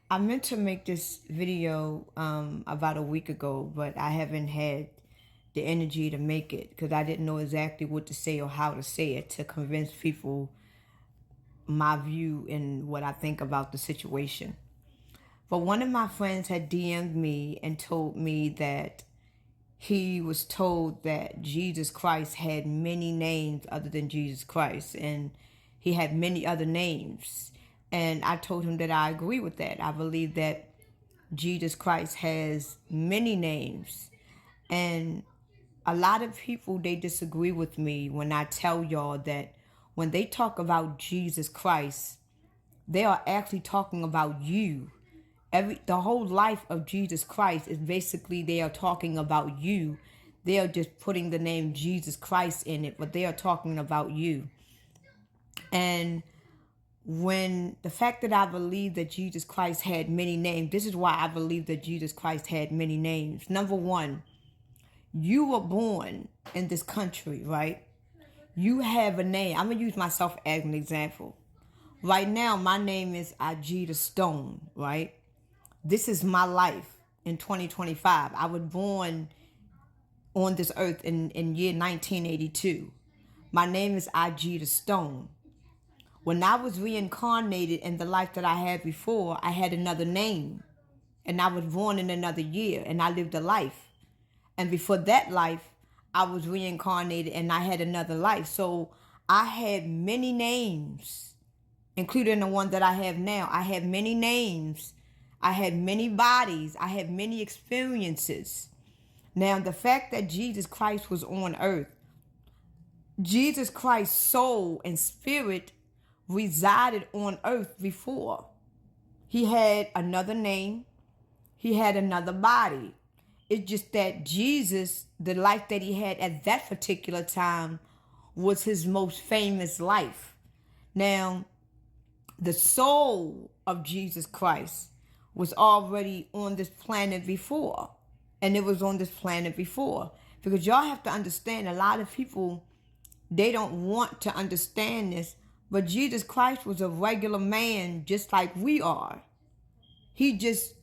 I meant to make this video about a week ago, but I haven't had the energy to make it because I didn't know exactly what to say or how to say it to convince people my view and what I think about the situation. But one of my friends had DM'd me and told me that he was told that Jesus Christ had many names other than Jesus Christ, and he had many other names. And I told him that I agree with that. I believe that Jesus Christ has many names. And a lot of people, they disagree with me when I tell y'all that when they talk about Jesus Christ, they are actually talking about you. The whole life of Jesus Christ is basically they are talking about you. They are just putting the name Jesus Christ in it, but they are talking about you. And when the fact that I believe that Jesus Christ had many names, this is why I believe that Jesus Christ had many names. Number one, you were born in this country, right? You have a name. I'm going to use myself as an example. Right now, my name is Ajita Stone, right? This is my life in 2025. I was born on this earth in year 1982. My name is Ajita Stone. When I was reincarnated in the life that I had before, I had another name. And I was born in another year and I lived a life. And before that life, I was reincarnated and I had another life. So I had many names, including the one that I have now. I have many names. I had many bodies. I had many experiences. Now, the fact that Jesus Christ was on earth, Jesus Christ's soul and spirit resided on earth before. He had another name. He had another body. It's just that Jesus, the life that he had at that particular time, was his most famous life. Now, the soul of Jesus Christ was already on this planet before. And it was on this planet before. Because y'all have to understand, a lot of people, they don't want to understand this. But Jesus Christ was a regular man just like we are. He just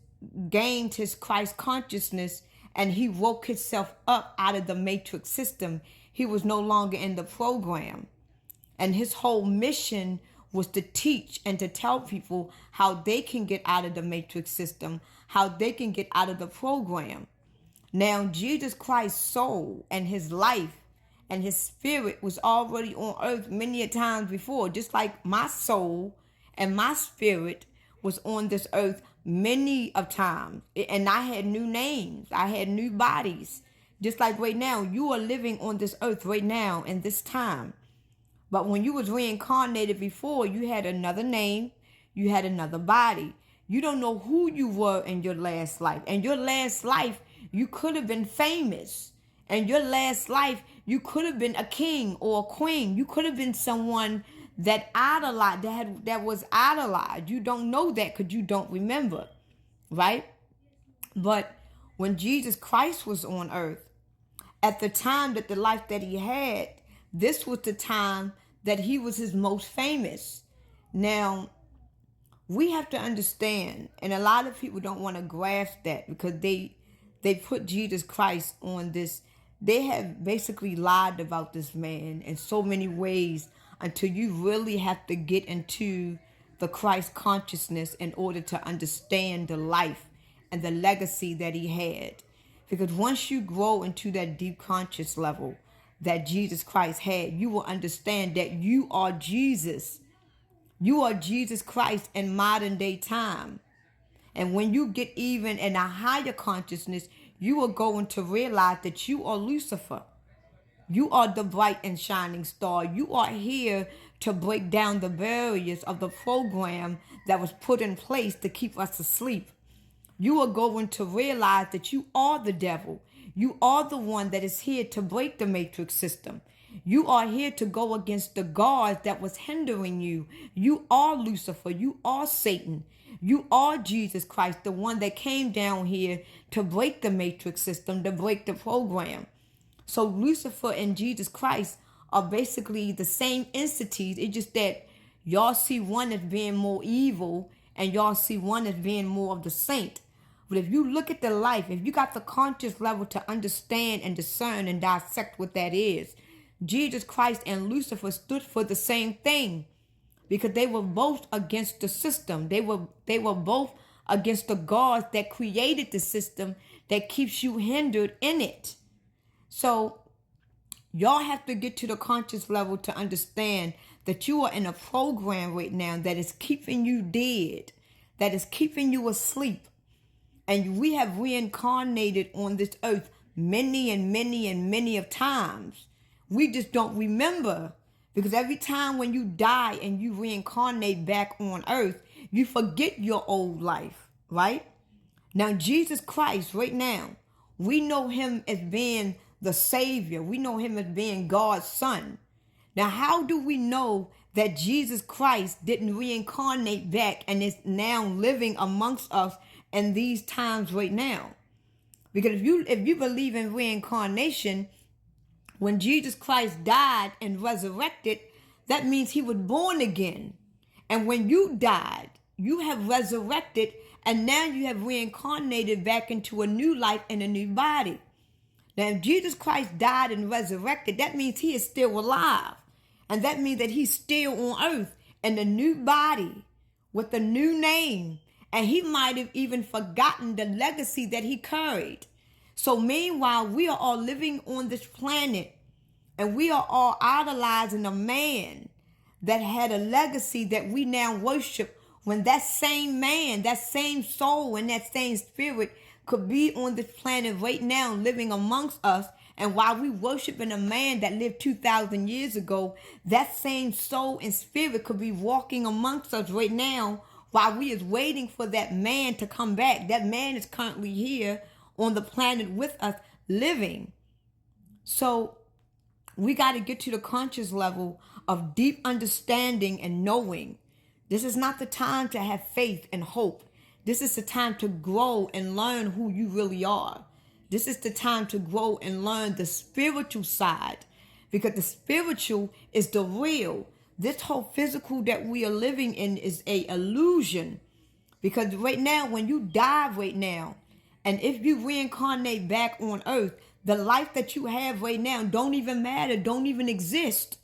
gained his Christ consciousness and he woke himself up out of the matrix system. He was no longer in the program. And his whole mission was to teach and to tell people how they can get out of the matrix system, how they can get out of the program. Now, Jesus Christ's soul and his life and his spirit was already on earth many a times before, just like my soul and my spirit was on this earth many of times. And I had new names. I had new bodies. Just like right now, you are living on this earth right now in this time. But when you was reincarnated before, you had another name. You had another body. You don't know who you were in your last life. In your last life, you could have been famous. In your last life, you could have been a king or a queen. You could have been someone that idolized, that was idolized. You don't know that because you don't remember, right? But when Jesus Christ was on earth, at the time that the life that he had, this was the time that he was his most famous. Now, we have to understand, and a lot of people don't want to grasp that because they put Jesus Christ on this. They have basically lied about this man in so many ways until you really have to get into the Christ consciousness in order to understand the life and the legacy that he had. Because once you grow into that deep conscious level that Jesus Christ had, you will understand that you are Jesus. You are Jesus Christ in modern day time. And when you get even in a higher consciousness, you are going to realize that you are Lucifer. You are the bright and shining star. You are here to break down the barriers of the program that was put in place to keep us asleep. You are going to realize that you are the devil. You are the one that is here to break the matrix system. You are here to go against the guards that was hindering you. You are Lucifer. You are Satan. You are Jesus Christ, the one that came down here to break the matrix system, to break the program. So Lucifer and Jesus Christ are basically the same entities. It's just that y'all see one as being more evil and y'all see one as being more of the saint. But if you look at the life, if you got the conscious level to understand and discern and dissect what that is, Jesus Christ and Lucifer stood for the same thing, because they were both against the system. They were both against the gods that created the system that keeps you hindered in it. So y'all have to get to the conscious level to understand that you are in a program right now that is keeping you dead, that is keeping you asleep. And we have reincarnated on this earth many and many and many of times. We just don't remember, because every time when you die and you reincarnate back on earth, you forget your old life, right? Now, Jesus Christ, right now, we know him as being the Savior. We know him as being God's Son. Now, how do we know that Jesus Christ didn't reincarnate back and is now living amongst us in these times right now? Because if you believe in reincarnation, when Jesus Christ died and resurrected, that means he was born again. And when you died, you have resurrected, and now you have reincarnated back into a new life and a new body. Now, if Jesus Christ died and resurrected, that means he is still alive. And that means that he's still on earth in a new body with a new name. And he might have even forgotten the legacy that he carried. So meanwhile, we are all living on this planet, and we are all idolizing a man that had a legacy that we now worship, when that same man, that same soul, and that same spirit could be on this planet right now living amongst us. And while we worshiping a man that lived 2,000 years ago, that same soul and spirit could be walking amongst us right now while we is waiting for that man to come back. That man is currently here on the planet with us living. So we got to get to the conscious level of deep understanding and knowing. This is not the time to have faith and hope. This is the time to grow and learn who you really are. This is the time to grow and learn the spiritual side, because the spiritual is the real. This whole physical that we are living in is a illusion, because right now, when you die right now, and if you reincarnate back on earth, the life that you have right now don't even matter, don't even exist.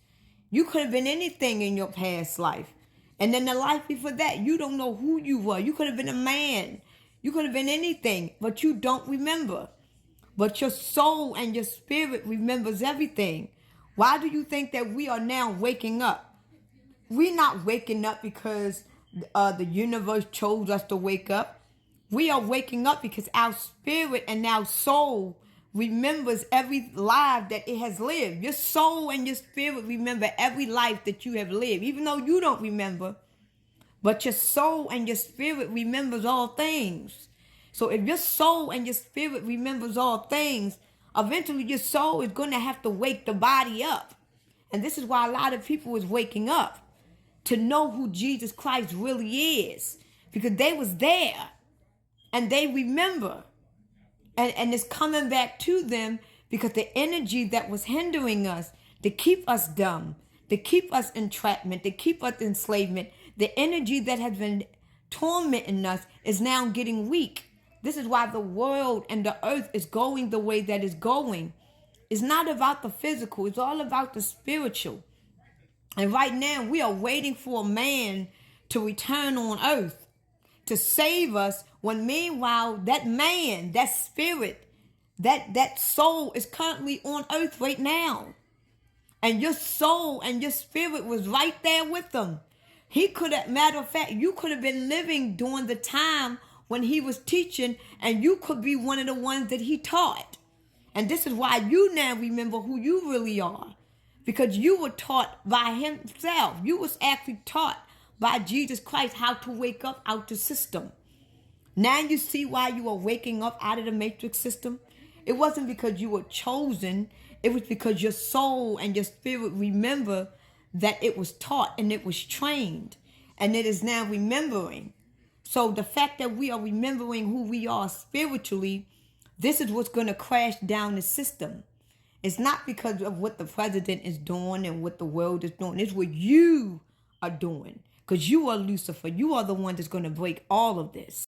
You could have been anything in your past life. And then the life before that, you don't know who you were. You could have been a man. You could have been anything, but you don't remember. But your soul and your spirit remembers everything. Why do you think that we are now waking up? We're not waking up because the universe chose us to wake up. We are waking up because our spirit and our soul remembers every life that it has lived. Your soul and your spirit remember every life that you have lived, even though you don't remember. But your soul and your spirit remembers all things. So if your soul and your spirit remembers all things, eventually your soul is going to have to wake the body up. And this is why a lot of people is waking up, to know who Jesus Christ really is, because they was there and they remember. And it's coming back to them, because the energy that was hindering us, to keep us dumb, to keep us entrapment, to keep us enslavement, the energy that has been tormenting us is now getting weak. This is why the world and the earth is going the way that it's going. It's not about the physical. It's all about the spiritual. And right now we are waiting for a man to return on earth to save us, when meanwhile that man, that spirit, that soul is currently on earth right now. And your soul and your spirit was right there with them. He could have, matter of fact, you could have been living during the time when he was teaching, and you could be one of the ones that he taught. And this is why you now remember who you really are, because you were taught by himself. You was actually taught by Jesus Christ how to wake up out the system. Now you see why you are waking up out of the matrix system. It wasn't because you were chosen. It was because your soul and your spirit remember that it was taught and it was trained, and it is now remembering. So the fact that we are remembering who we are spiritually, this is what's going to crash down the system. It's not because of what the president is doing and what the world is doing. It's what you are doing. Because you are Lucifer. You are the one that's going to break all of this.